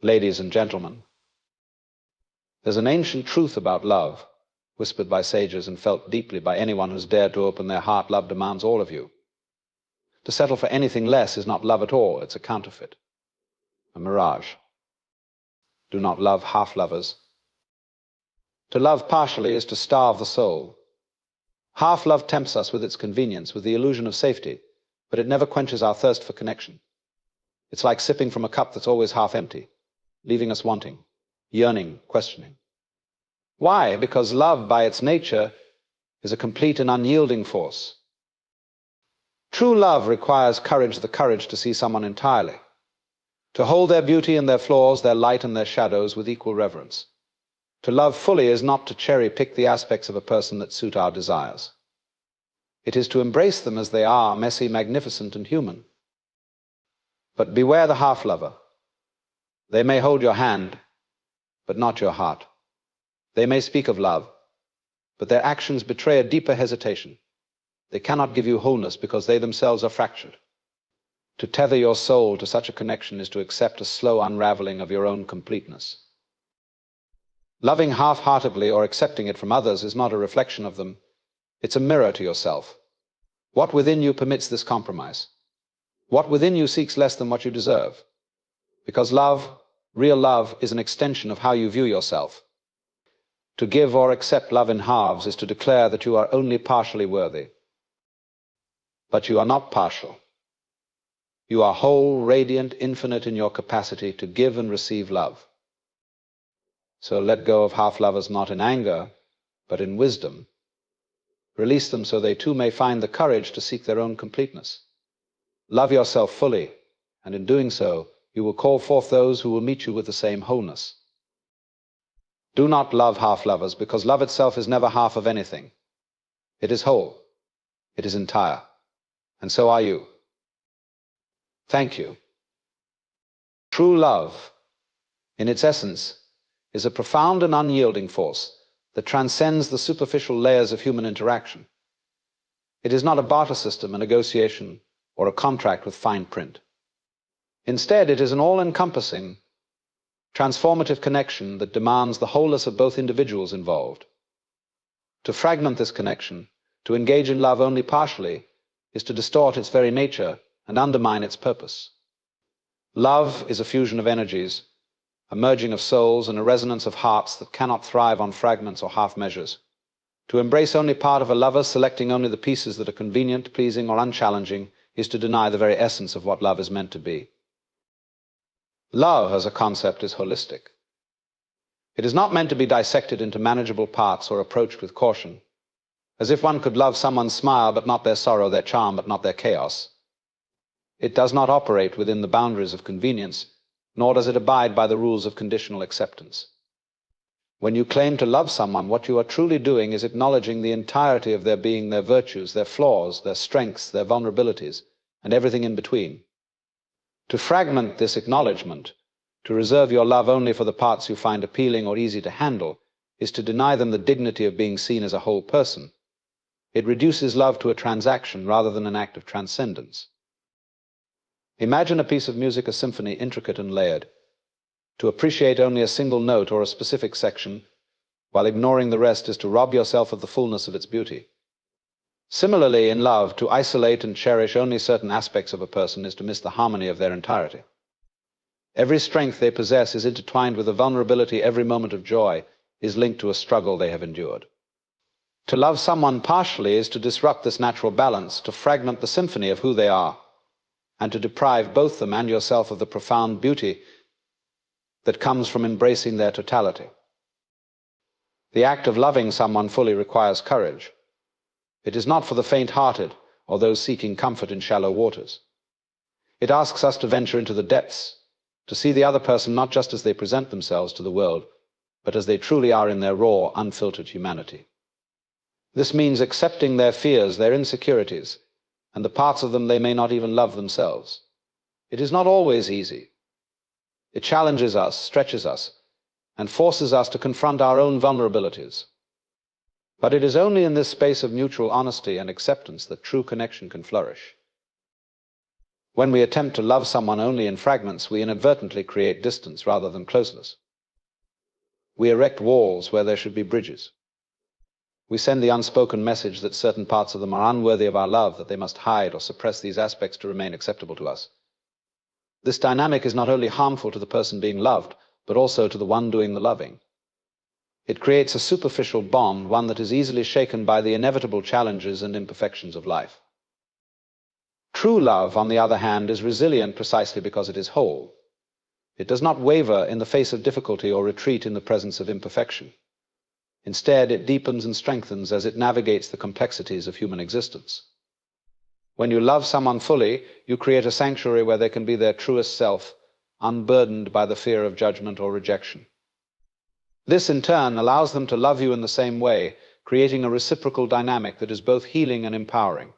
Ladies and gentlemen, there's an ancient truth about love, whispered by sages and felt deeply by anyone who's dared to open their heart. Love demands all of you. To settle for anything less is not love at all, it's a counterfeit, a mirage. Do not love half-lovers. To love partially is to starve the soul. Half-love tempts us with its convenience, with the illusion of safety, but it never quenches our thirst for connection. It's like sipping from a cup that's always half empty, leaving us wanting, yearning, questioning. Why? Because love, by its nature, is a complete and unyielding force. True love requires courage, the courage to see someone entirely, to hold their beauty and their flaws, their light and their shadows with equal reverence. To love fully is not to cherry-pick the aspects of a person that suit our desires. It is to embrace them as they are, messy, magnificent, and human. But beware the half-lover. They may hold your hand, but not your heart. They may speak of love, but their actions betray a deeper hesitation. They cannot give you wholeness because they themselves are fractured. To tether your soul to such a connection is to accept a slow unraveling of your own completeness. Loving half-heartedly or accepting it from others is not a reflection of them. It's a mirror to yourself. What within you permits this compromise? What within you seeks less than what you deserve? Because love, real love, is an extension of how you view yourself. To give or accept love in halves is to declare that you are only partially worthy. But you are not partial. You are whole, radiant, infinite in your capacity to give and receive love. So let go of half-lovers not in anger, but in wisdom. Release them so they too may find the courage to seek their own completeness. Love yourself fully, and in doing so, you will call forth those who will meet you with the same wholeness. Do not love half-lovers, because love itself is never half of anything. It is whole. It is entire. And so are you. Thank you. True love, in its essence, is a profound and unyielding force that transcends the superficial layers of human interaction. It is not a barter system, a negotiation, or a contract with fine print. Instead, it is an all-encompassing, transformative connection that demands the wholeness of both individuals involved. To fragment this connection, to engage in love only partially, is to distort its very nature and undermine its purpose. Love is a fusion of energies, a merging of souls, and a resonance of hearts that cannot thrive on fragments or half measures. To embrace only part of a lover, selecting only the pieces that are convenient, pleasing, or unchallenging, is to deny the very essence of what love is meant to be. Love as a concept is holistic. It is not meant to be dissected into manageable parts or approached with caution, as if one could love someone's smile but not their sorrow, their charm but not their chaos. It does not operate within the boundaries of convenience, nor does it abide by the rules of conditional acceptance. When you claim to love someone, what you are truly doing is acknowledging the entirety of their being, their virtues, their flaws, their strengths, their vulnerabilities, and everything in between. To fragment this acknowledgement, to reserve your love only for the parts you find appealing or easy to handle, is to deny them the dignity of being seen as a whole person. It reduces love to a transaction rather than an act of transcendence. Imagine a piece of music, a symphony, intricate and layered. To appreciate only a single note or a specific section, while ignoring the rest, is to rob yourself of the fullness of its beauty. Similarly, in love, to isolate and cherish only certain aspects of a person is to miss the harmony of their entirety. Every strength they possess is intertwined with a vulnerability. Every moment of joy is linked to a struggle they have endured. To love someone partially is to disrupt this natural balance, to fragment the symphony of who they are, and to deprive both them and yourself of the profound beauty that comes from embracing their totality. The act of loving someone fully requires courage. It is not for the faint-hearted or those seeking comfort in shallow waters. It asks us to venture into the depths, to see the other person not just as they present themselves to the world, but as they truly are in their raw, unfiltered humanity. This means accepting their fears, their insecurities, and the parts of them they may not even love themselves. It is not always easy. It challenges us, stretches us, and forces us to confront our own vulnerabilities. But it is only in this space of mutual honesty and acceptance that true connection can flourish. When we attempt to love someone only in fragments, we inadvertently create distance rather than closeness. We erect walls where there should be bridges. We send the unspoken message that certain parts of them are unworthy of our love, that they must hide or suppress these aspects to remain acceptable to us. This dynamic is not only harmful to the person being loved, but also to the one doing the loving. It creates a superficial bond, one that is easily shaken by the inevitable challenges and imperfections of life. True love, on the other hand, is resilient precisely because it is whole. It does not waver in the face of difficulty or retreat in the presence of imperfection. Instead, it deepens and strengthens as it navigates the complexities of human existence. When you love someone fully, you create a sanctuary where they can be their truest self, unburdened by the fear of judgment or rejection. This, in turn, allows them to love you in the same way, creating a reciprocal dynamic that is both healing and empowering.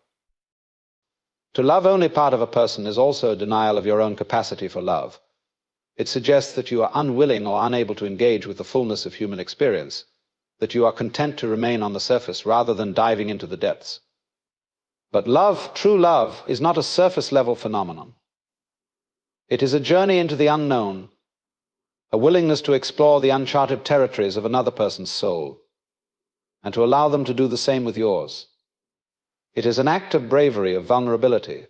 To love only part of a person is also a denial of your own capacity for love. It suggests that you are unwilling or unable to engage with the fullness of human experience, that you are content to remain on the surface rather than diving into the depths. But love, true love, is not a surface-level phenomenon. It is a journey into the unknown, a willingness to explore the uncharted territories of another person's soul, and to allow them to do the same with yours. It is an act of bravery, of vulnerability,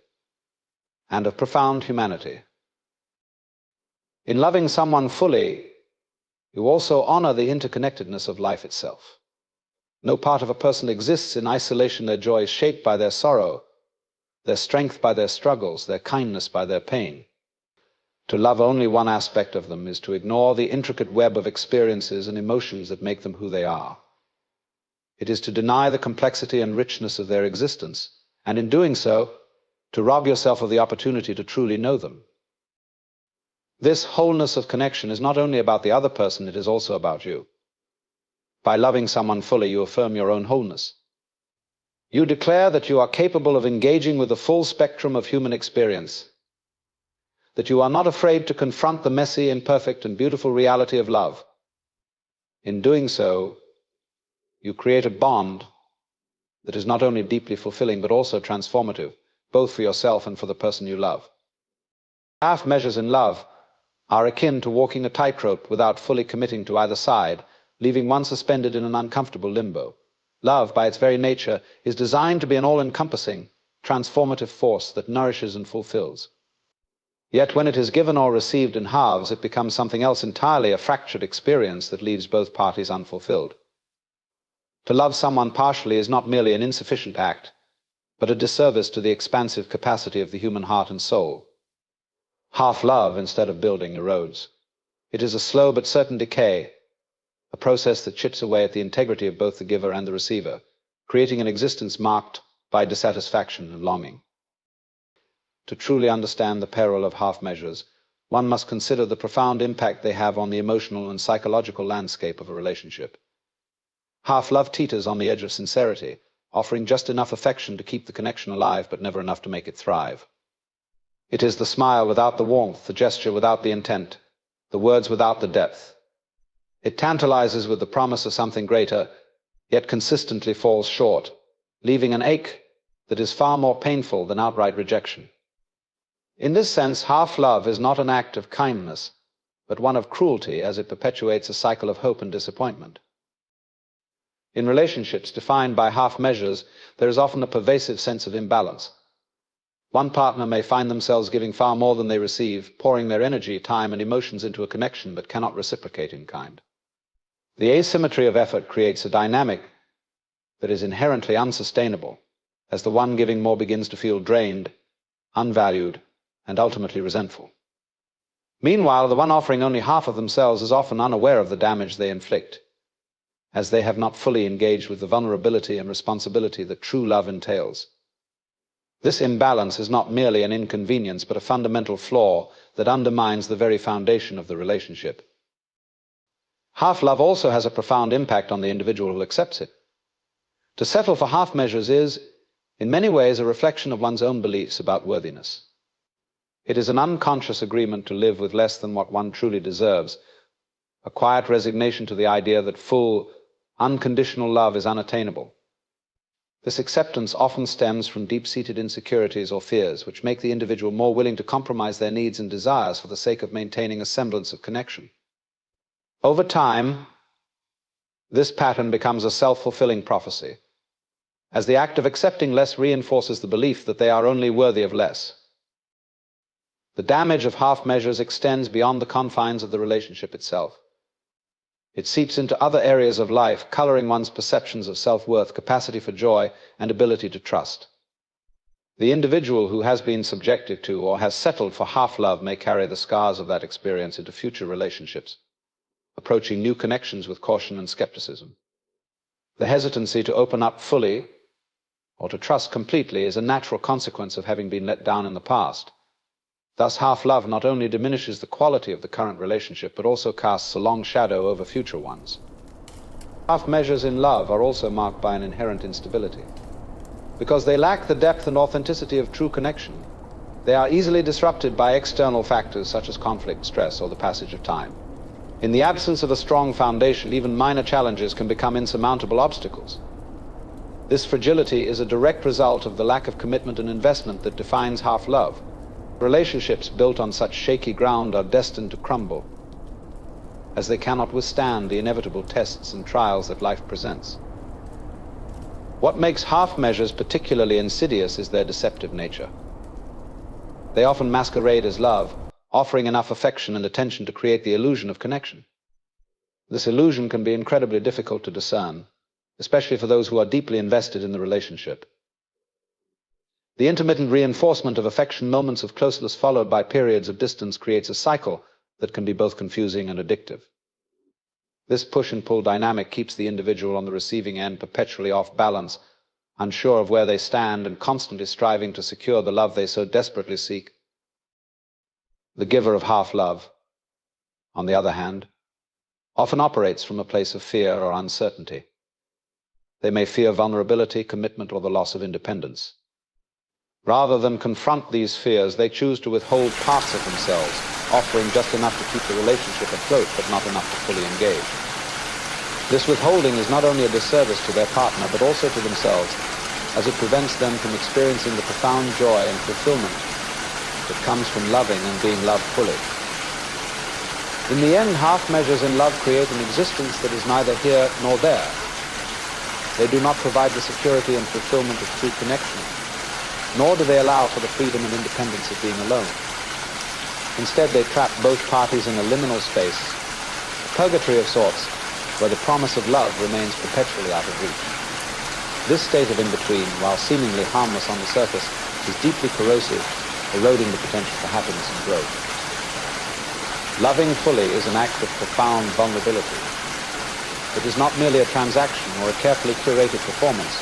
and of profound humanity. In loving someone fully, you also honor the interconnectedness of life itself. No part of a person exists in isolation. Their joy is shaped by their sorrow, their strength by their struggles, their kindness by their pain. To love only one aspect of them is to ignore the intricate web of experiences and emotions that make them who they are. It is to deny the complexity and richness of their existence, and in doing so, to rob yourself of the opportunity to truly know them. This wholeness of connection is not only about the other person, it is also about you. By loving someone fully, you affirm your own wholeness. You declare that you are capable of engaging with the full spectrum of human experience, that you are not afraid to confront the messy, imperfect, and beautiful reality of love. In doing so, you create a bond that is not only deeply fulfilling, but also transformative, both for yourself and for the person you love. Half measures in love are akin to walking a tightrope without fully committing to either side, leaving one suspended in an uncomfortable limbo. Love, by its very nature, is designed to be an all-encompassing, transformative force that nourishes and fulfills. Yet when it is given or received in halves, it becomes something else entirely, a fractured experience that leaves both parties unfulfilled. To love someone partially is not merely an insufficient act, but a disservice to the expansive capacity of the human heart and soul. Half love, instead of building, erodes. It is a slow but certain decay, a process that chips away at the integrity of both the giver and the receiver, creating an existence marked by dissatisfaction and longing. To truly understand the peril of half measures, one must consider the profound impact they have on the emotional and psychological landscape of a relationship. Half love teeters on the edge of sincerity, offering just enough affection to keep the connection alive, but never enough to make it thrive. It is the smile without the warmth, the gesture without the intent, the words without the depth. It tantalizes with the promise of something greater, yet consistently falls short, leaving an ache that is far more painful than outright rejection. In this sense, half love is not an act of kindness, but one of cruelty, as it perpetuates a cycle of hope and disappointment. In relationships defined by half measures, there is often a pervasive sense of imbalance. One partner may find themselves giving far more than they receive, pouring their energy, time, and emotions into a connection, but cannot reciprocate in kind. The asymmetry of effort creates a dynamic that is inherently unsustainable, as the one giving more begins to feel drained, unvalued, and ultimately resentful. Meanwhile, the one offering only half of themselves is often unaware of the damage they inflict, as they have not fully engaged with the vulnerability and responsibility that true love entails. This imbalance is not merely an inconvenience, but a fundamental flaw that undermines the very foundation of the relationship. Half love also has a profound impact on the individual who accepts it. To settle for half measures is, in many ways, a reflection of one's own beliefs about worthiness. It is an unconscious agreement to live with less than what one truly deserves, a quiet resignation to the idea that full, unconditional love is unattainable. This acceptance often stems from deep-seated insecurities or fears, which make the individual more willing to compromise their needs and desires for the sake of maintaining a semblance of connection. Over time, this pattern becomes a self-fulfilling prophecy, as the act of accepting less reinforces the belief that they are only worthy of less. The damage of half measures extends beyond the confines of the relationship itself. It seeps into other areas of life, coloring one's perceptions of self-worth, capacity for joy, and ability to trust. The individual who has been subjected to or has settled for half-love may carry the scars of that experience into future relationships, approaching new connections with caution and skepticism. The hesitancy to open up fully or to trust completely is a natural consequence of having been let down in the past. Thus, half-love not only diminishes the quality of the current relationship, but also casts a long shadow over future ones. Half measures in love are also marked by an inherent instability. Because they lack the depth and authenticity of true connection, they are easily disrupted by external factors such as conflict, stress, or the passage of time. In the absence of a strong foundation, even minor challenges can become insurmountable obstacles. This fragility is a direct result of the lack of commitment and investment that defines half-love. Relationships built on such shaky ground are destined to crumble, as they cannot withstand the inevitable tests and trials that life presents. What makes half measures particularly insidious is their deceptive nature. They often masquerade as love, offering enough affection and attention to create the illusion of connection. This illusion can be incredibly difficult to discern, especially for those who are deeply invested in the relationship. The intermittent reinforcement of affection, moments of closeness followed by periods of distance, creates a cycle that can be both confusing and addictive. This push and pull dynamic keeps the individual on the receiving end perpetually off balance, unsure of where they stand and constantly striving to secure the love they so desperately seek. The giver of half-love, on the other hand, often operates from a place of fear or uncertainty. They may fear vulnerability, commitment, or the loss of independence. Rather than confront these fears, they choose to withhold parts of themselves, offering just enough to keep the relationship afloat, but not enough to fully engage. This withholding is not only a disservice to their partner, but also to themselves, as it prevents them from experiencing the profound joy and fulfillment that comes from loving and being loved fully. In the end, half measures in love create an existence that is neither here nor there. They do not provide the security and fulfillment of true connection, nor do they allow for the freedom and independence of being alone. Instead, they trap both parties in a liminal space, a purgatory of sorts, where the promise of love remains perpetually out of reach. This state of in-between, while seemingly harmless on the surface, is deeply corrosive, eroding the potential for happiness and growth. Loving fully is an act of profound vulnerability. It is not merely a transaction or a carefully curated performance,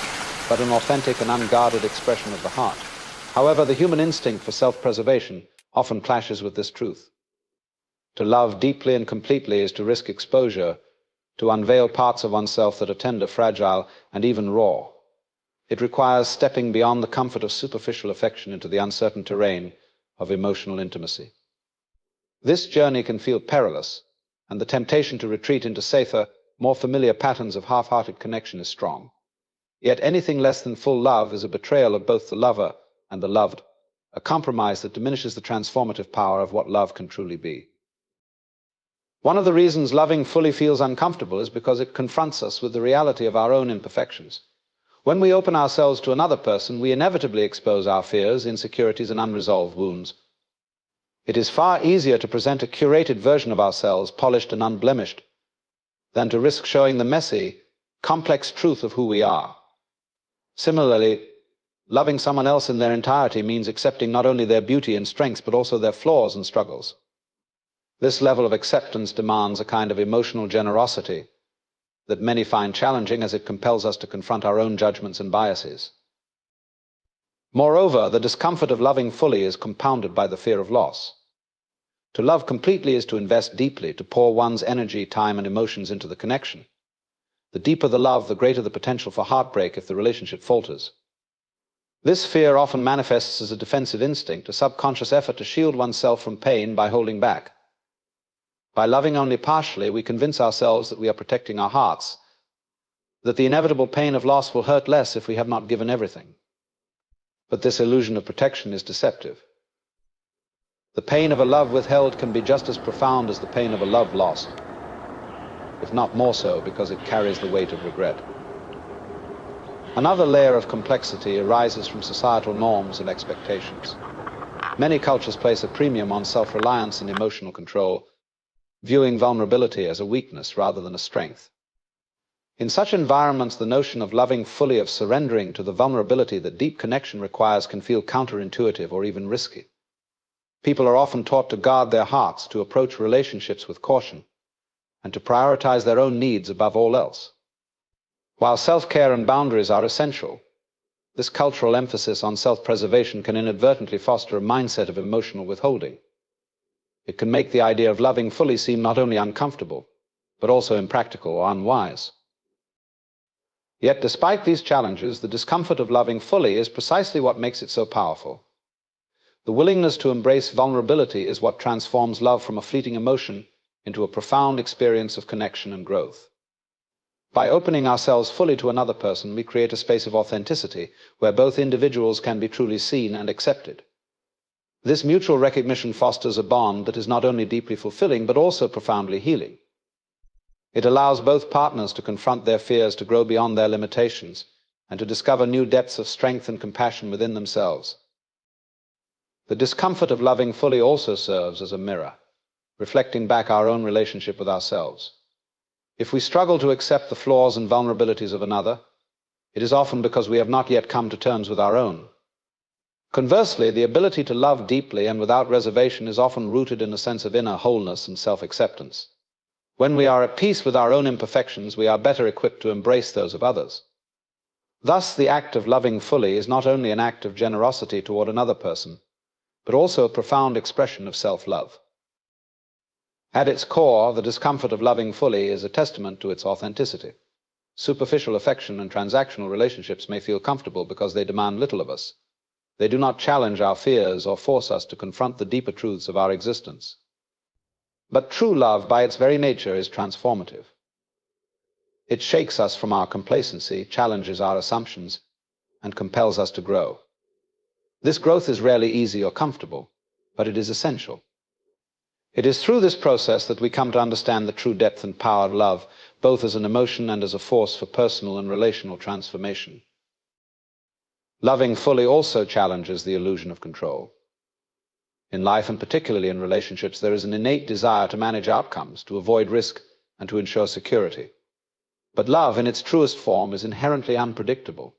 but an authentic and unguarded expression of the heart. However, the human instinct for self-preservation often clashes with this truth. To love deeply and completely is to risk exposure, to unveil parts of oneself that are tender, fragile, and even raw. It requires stepping beyond the comfort of superficial affection into the uncertain terrain of emotional intimacy. This journey can feel perilous, and the temptation to retreat into safer, more familiar patterns of half-hearted connection is strong. Yet anything less than full love is a betrayal of both the lover and the loved, a compromise that diminishes the transformative power of what love can truly be. One of the reasons loving fully feels uncomfortable is because it confronts us with the reality of our own imperfections. When we open ourselves to another person, we inevitably expose our fears, insecurities, and unresolved wounds. It is far easier to present a curated version of ourselves, polished and unblemished, than to risk showing the messy, complex truth of who we are. Similarly, loving someone else in their entirety means accepting not only their beauty and strengths, but also their flaws and struggles. This level of acceptance demands a kind of emotional generosity that many find challenging, as it compels us to confront our own judgments and biases. Moreover, the discomfort of loving fully is compounded by the fear of loss. To love completely is to invest deeply, to pour one's energy, time, and emotions into the connection. The deeper the love, the greater the potential for heartbreak if the relationship falters. This fear often manifests as a defensive instinct, a subconscious effort to shield oneself from pain by holding back. By loving only partially, we convince ourselves that we are protecting our hearts, that the inevitable pain of loss will hurt less if we have not given everything. But this illusion of protection is deceptive. The pain of a love withheld can be just as profound as the pain of a love lost, if not more so, because it carries the weight of regret. Another layer of complexity arises from societal norms and expectations. Many cultures place a premium on self-reliance and emotional control, viewing vulnerability as a weakness rather than a strength. In such environments, the notion of loving fully, of surrendering to the vulnerability that deep connection requires, can feel counterintuitive or even risky. People are often taught to guard their hearts, to approach relationships with caution, and to prioritize their own needs above all else. While self-care and boundaries are essential, this cultural emphasis on self-preservation can inadvertently foster a mindset of emotional withholding. It can make the idea of loving fully seem not only uncomfortable, but also impractical or unwise. Yet, despite these challenges, the discomfort of loving fully is precisely what makes it so powerful. The willingness to embrace vulnerability is what transforms love from a fleeting emotion into a profound experience of connection and growth. By opening ourselves fully to another person, we create a space of authenticity where both individuals can be truly seen and accepted. This mutual recognition fosters a bond that is not only deeply fulfilling, but also profoundly healing. It allows both partners to confront their fears, to grow beyond their limitations, and to discover new depths of strength and compassion within themselves. The discomfort of loving fully also serves as a mirror, reflecting back our own relationship with ourselves. If we struggle to accept the flaws and vulnerabilities of another, it is often because we have not yet come to terms with our own. Conversely, the ability to love deeply and without reservation is often rooted in a sense of inner wholeness and self-acceptance. When we are at peace with our own imperfections, we are better equipped to embrace those of others. Thus, the act of loving fully is not only an act of generosity toward another person, but also a profound expression of self-love. At its core, the discomfort of loving fully is a testament to its authenticity. Superficial affection and transactional relationships may feel comfortable because they demand little of us. They do not challenge our fears or force us to confront the deeper truths of our existence. But true love, by its very nature, is transformative. It shakes us from our complacency, challenges our assumptions, and compels us to grow. This growth is rarely easy or comfortable, but it is essential. It is through this process that we come to understand the true depth and power of love, both as an emotion and as a force for personal and relational transformation. Loving fully also challenges the illusion of control. In life, and particularly in relationships, there is an innate desire to manage outcomes, to avoid risk, and to ensure security. But love, in its truest form, is inherently unpredictable.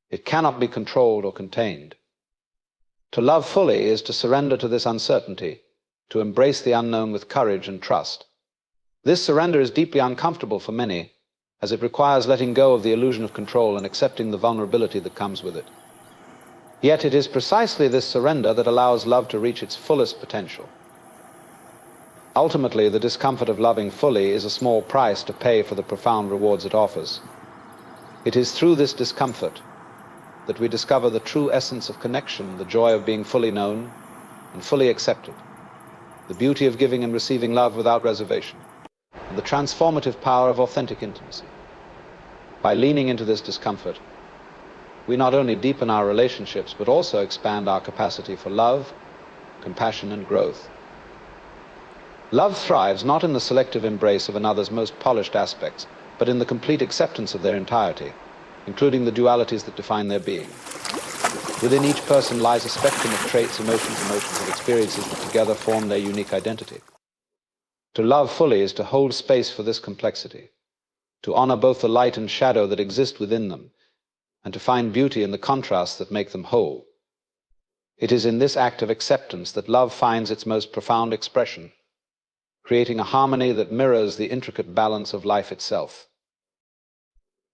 It cannot be controlled or contained. To love fully is to surrender to this uncertainty, to embrace the unknown with courage and trust. This surrender is deeply uncomfortable for many, as it requires letting go of the illusion of control and accepting the vulnerability that comes with it. Yet it is precisely this surrender that allows love to reach its fullest potential. Ultimately, the discomfort of loving fully is a small price to pay for the profound rewards it offers. It is through this discomfort that we discover the true essence of connection, the joy of being fully known and fully accepted, the beauty of giving and receiving love without reservation, and the transformative power of authentic intimacy. By leaning into this discomfort, we not only deepen our relationships, but also expand our capacity for love, compassion, and growth. Love thrives not in the selective embrace of another's most polished aspects, but in the complete acceptance of their entirety, including the dualities that define their being. Within each person lies a spectrum of traits, emotions, and experiences that together form their unique identity. To love fully is to hold space for this complexity, to honor both the light and shadow that exist within them, and to find beauty in the contrasts that make them whole. It is in this act of acceptance that love finds its most profound expression, creating a harmony that mirrors the intricate balance of life itself.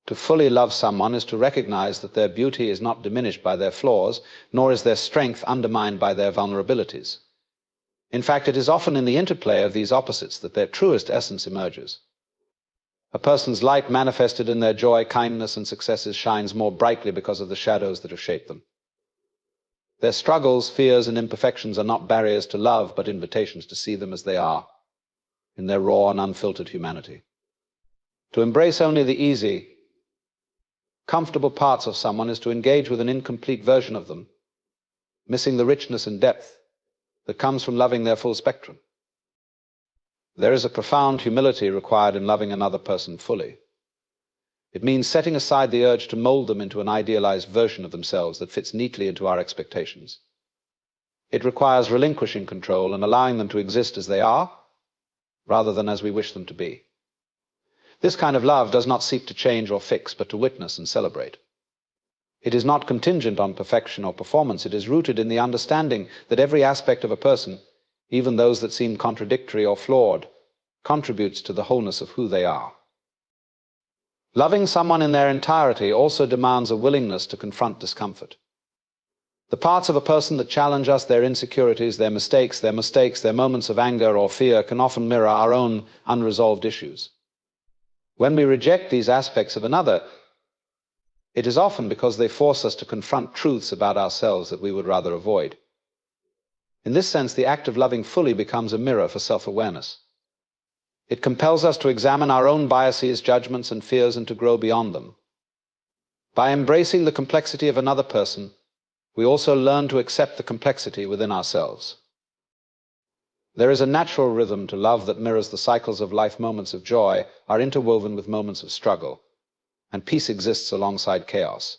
To fully love someone is to recognize that their beauty is not diminished by their flaws, nor is their strength undermined by their vulnerabilities. In fact, it is often in the interplay of these opposites that their truest essence emerges. A person's light manifested in their joy, kindness, and successes shines more brightly because of the shadows that have shaped them. Their struggles, fears, and imperfections are not barriers to love, but invitations to see them as they are, in their raw and unfiltered humanity. To embrace only the easy, comfortable parts of someone is to engage with an incomplete version of them, missing the richness and depth that comes from loving their full spectrum. There is a profound humility required in loving another person fully. It means setting aside the urge to mold them into an idealized version of themselves that fits neatly into our expectations. It requires relinquishing control and allowing them to exist as they are, rather than as we wish them to be. This kind of love does not seek to change or fix, but to witness and celebrate. It is not contingent on perfection or performance. It is rooted in the understanding that every aspect of a person, even those that seem contradictory or flawed, contributes to the wholeness of who they are. Loving someone in their entirety also demands a willingness to confront discomfort. The parts of a person that challenge us, their insecurities, their mistakes, their moments of anger or fear, can often mirror our own unresolved issues. When we reject these aspects of another, it is often because they force us to confront truths about ourselves that we would rather avoid. In this sense, the act of loving fully becomes a mirror for self-awareness. It compels us to examine our own biases, judgments, and fears, and to grow beyond them. By embracing the complexity of another person, we also learn to accept the complexity within ourselves. There is a natural rhythm to love that mirrors the cycles of life. Moments of joy are interwoven with moments of struggle, and peace exists alongside chaos.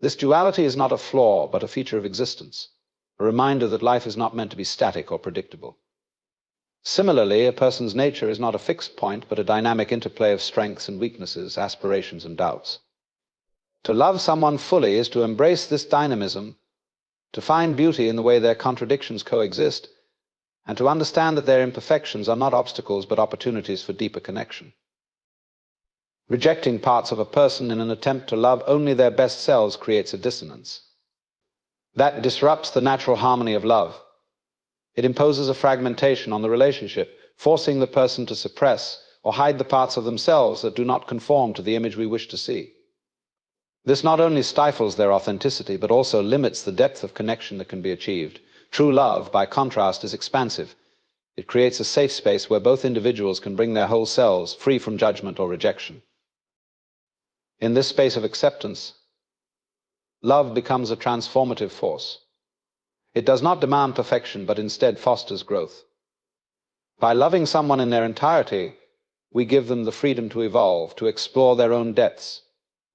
This duality is not a flaw, but a feature of existence, a reminder that life is not meant to be static or predictable. Similarly, a person's nature is not a fixed point, but a dynamic interplay of strengths and weaknesses, aspirations and doubts. To love someone fully is to embrace this dynamism, to find beauty in the way their contradictions coexist, and to understand that their imperfections are not obstacles but opportunities for deeper connection. Rejecting parts of a person in an attempt to love only their best selves creates a dissonance. That disrupts the natural harmony of love. It imposes a fragmentation on the relationship, forcing the person to suppress or hide the parts of themselves that do not conform to the image we wish to see. This not only stifles their authenticity, but also limits the depth of connection that can be achieved. True love, by contrast, is expansive. It creates a safe space where both individuals can bring their whole selves, free from judgment or rejection. In this space of acceptance, love becomes a transformative force. It does not demand perfection, but instead fosters growth. By loving someone in their entirety, we give them the freedom to evolve, to explore their own depths,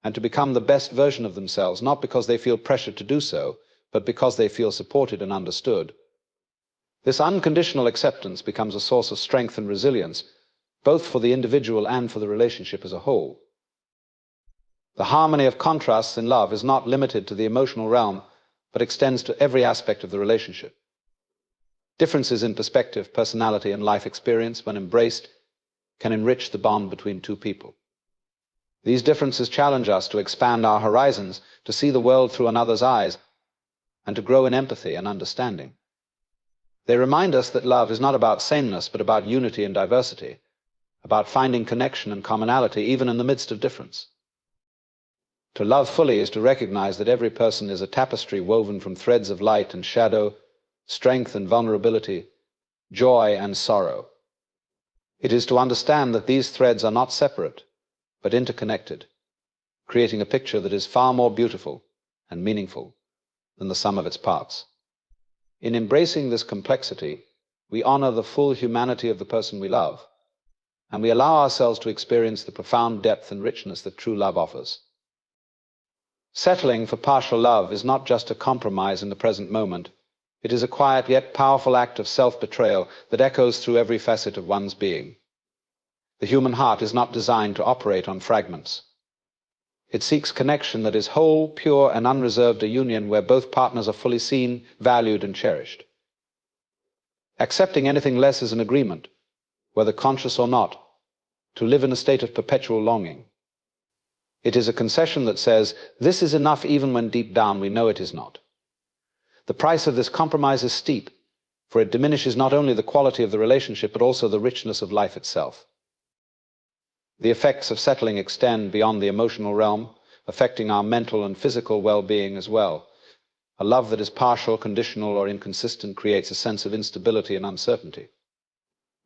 and to become the best version of themselves, not because they feel pressured to do so, but because they feel supported and understood. This unconditional acceptance becomes a source of strength and resilience, both for the individual and for the relationship as a whole. The harmony of contrasts in love is not limited to the emotional realm, but extends to every aspect of the relationship. Differences in perspective, personality, and life experience, when embraced, can enrich the bond between two people. These differences challenge us to expand our horizons, to see the world through another's eyes, and to grow in empathy and understanding. They remind us that love is not about sameness, but about unity and diversity, about finding connection and commonality even in the midst of difference. To love fully is to recognize that every person is a tapestry woven from threads of light and shadow, strength and vulnerability, joy and sorrow. It is to understand that these threads are not separate, but interconnected, creating a picture that is far more beautiful and meaningful than the sum of its parts. In embracing this complexity, we honor the full humanity of the person we love, and we allow ourselves to experience the profound depth and richness that true love offers. Settling for partial love is not just a compromise in the present moment. It is a quiet yet powerful act of self-betrayal that echoes through every facet of one's being. The human heart is not designed to operate on fragments. It seeks connection that is whole, pure, and unreserved, a union where both partners are fully seen, valued, and cherished. Accepting anything less is an agreement, whether conscious or not, to live in a state of perpetual longing. It is a concession that says, this is enough even when deep down we know it is not. The price of this compromise is steep, for it diminishes not only the quality of the relationship, but also the richness of life itself. The effects of settling extend beyond the emotional realm, affecting our mental and physical well-being as well. A love that is partial, conditional, or inconsistent creates a sense of instability and uncertainty.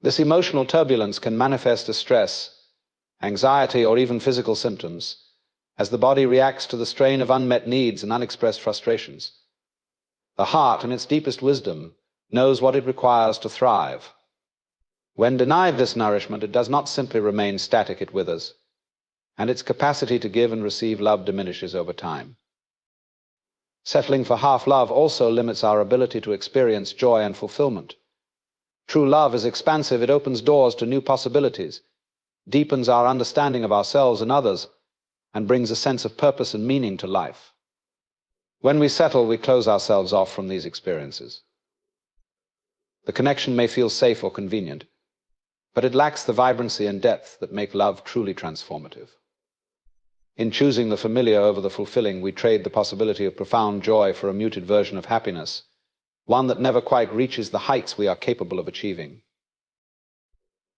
This emotional turbulence can manifest as stress, anxiety, or even physical symptoms, as the body reacts to the strain of unmet needs and unexpressed frustrations. The heart, in its deepest wisdom, knows what it requires to thrive. When denied this nourishment, it does not simply remain static, it withers, and its capacity to give and receive love diminishes over time. Settling for half love also limits our ability to experience joy and fulfillment. True love is expansive. It opens doors to new possibilities, deepens our understanding of ourselves and others, and brings a sense of purpose and meaning to life. When we settle, we close ourselves off from these experiences. The connection may feel safe or convenient, but it lacks the vibrancy and depth that make love truly transformative. In choosing the familiar over the fulfilling, we trade the possibility of profound joy for a muted version of happiness, one that never quite reaches the heights we are capable of achieving.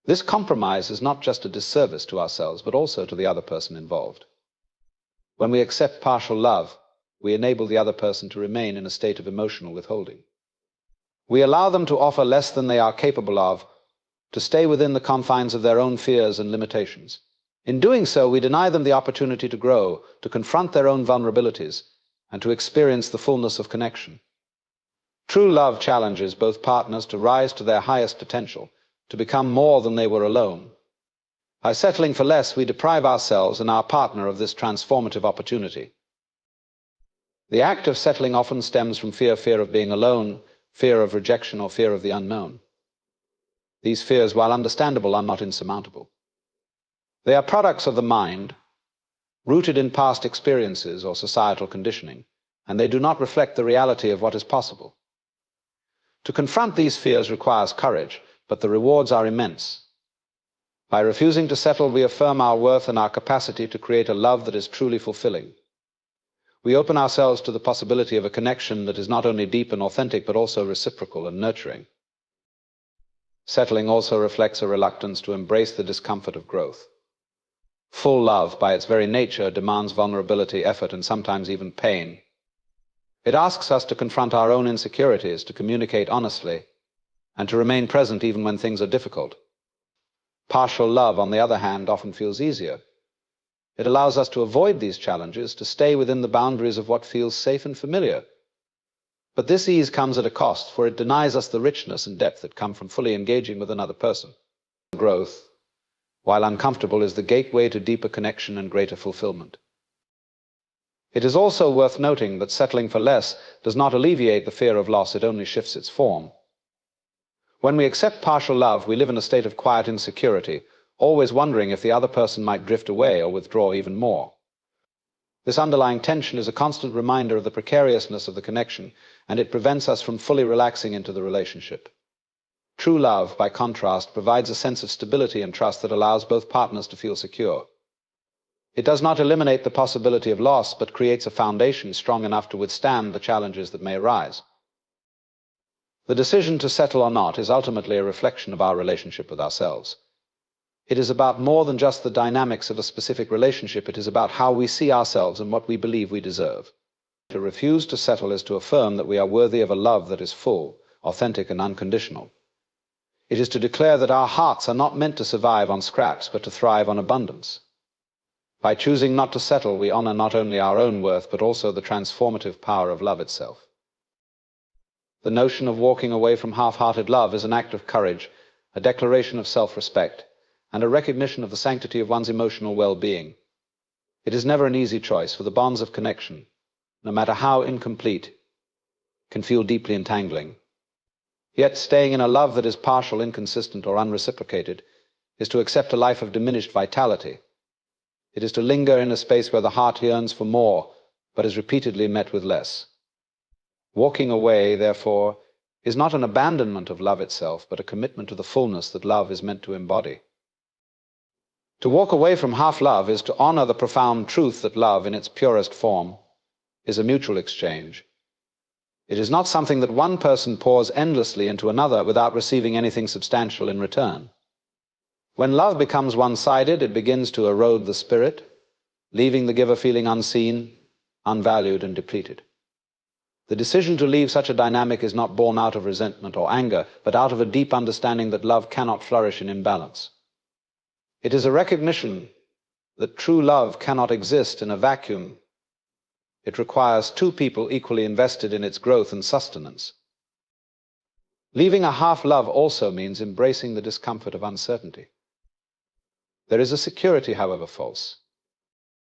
This compromise is not just a disservice to ourselves, but also to the other person involved. When we accept partial love, we enable the other person to remain in a state of emotional withholding. We allow them to offer less than they are capable of, to stay within the confines of their own fears and limitations. In doing so, we deny them the opportunity to grow, to confront their own vulnerabilities, and to experience the fullness of connection. True love challenges both partners to rise to their highest potential, to become more than they were alone. By settling for less, we deprive ourselves and our partner of this transformative opportunity. The act of settling often stems from fear of being alone, fear of rejection, or fear of the unknown. These fears, while understandable, are not insurmountable. They are products of the mind, rooted in past experiences or societal conditioning, and they do not reflect the reality of what is possible. To confront these fears requires courage, but the rewards are immense. By refusing to settle, we affirm our worth and our capacity to create a love that is truly fulfilling. We open ourselves to the possibility of a connection that is not only deep and authentic, but also reciprocal and nurturing. Settling also reflects a reluctance to embrace the discomfort of growth. Full love, by its very nature, demands vulnerability, effort, and sometimes even pain. It asks us to confront our own insecurities, to communicate honestly, and to remain present even when things are difficult. Partial love, on the other hand, often feels easier. It allows us to avoid these challenges, to stay within the boundaries of what feels safe and familiar. But this ease comes at a cost, for it denies us the richness and depth that come from fully engaging with another person. Growth, while uncomfortable, is the gateway to deeper connection and greater fulfillment. It is also worth noting that settling for less does not alleviate the fear of loss, it only shifts its form. When we accept partial love, we live in a state of quiet insecurity, always wondering if the other person might drift away or withdraw even more. This underlying tension is a constant reminder of the precariousness of the connection, and it prevents us from fully relaxing into the relationship. True love, by contrast, provides a sense of stability and trust that allows both partners to feel secure. It does not eliminate the possibility of loss, but creates a foundation strong enough to withstand the challenges that may arise. The decision to settle or not is ultimately a reflection of our relationship with ourselves. It is about more than just the dynamics of a specific relationship. It is about how we see ourselves and what we believe we deserve. To refuse to settle is to affirm that we are worthy of a love that is full, authentic, and unconditional. It is to declare that our hearts are not meant to survive on scraps, but to thrive on abundance. By choosing not to settle, we honor not only our own worth, but also the transformative power of love itself. The notion of walking away from half-hearted love is an act of courage, a declaration of self-respect, and a recognition of the sanctity of one's emotional well-being. It is never an easy choice, for the bonds of connection, no matter how incomplete, can feel deeply entangling. Yet staying in a love that is partial, inconsistent, or unreciprocated is to accept a life of diminished vitality. It is to linger in a space where the heart yearns for more, but is repeatedly met with less. Walking away, therefore, is not an abandonment of love itself, but a commitment to the fullness that love is meant to embody. To walk away from half-love is to honor the profound truth that love, in its purest form, is a mutual exchange. It is not something that one person pours endlessly into another without receiving anything substantial in return. When love becomes one-sided, it begins to erode the spirit, leaving the giver feeling unseen, unvalued, and depleted. The decision to leave such a dynamic is not born out of resentment or anger, but out of a deep understanding that love cannot flourish in imbalance. It is a recognition that true love cannot exist in a vacuum. It requires two people equally invested in its growth and sustenance. Leaving a half love also means embracing the discomfort of uncertainty. There is a security, however false,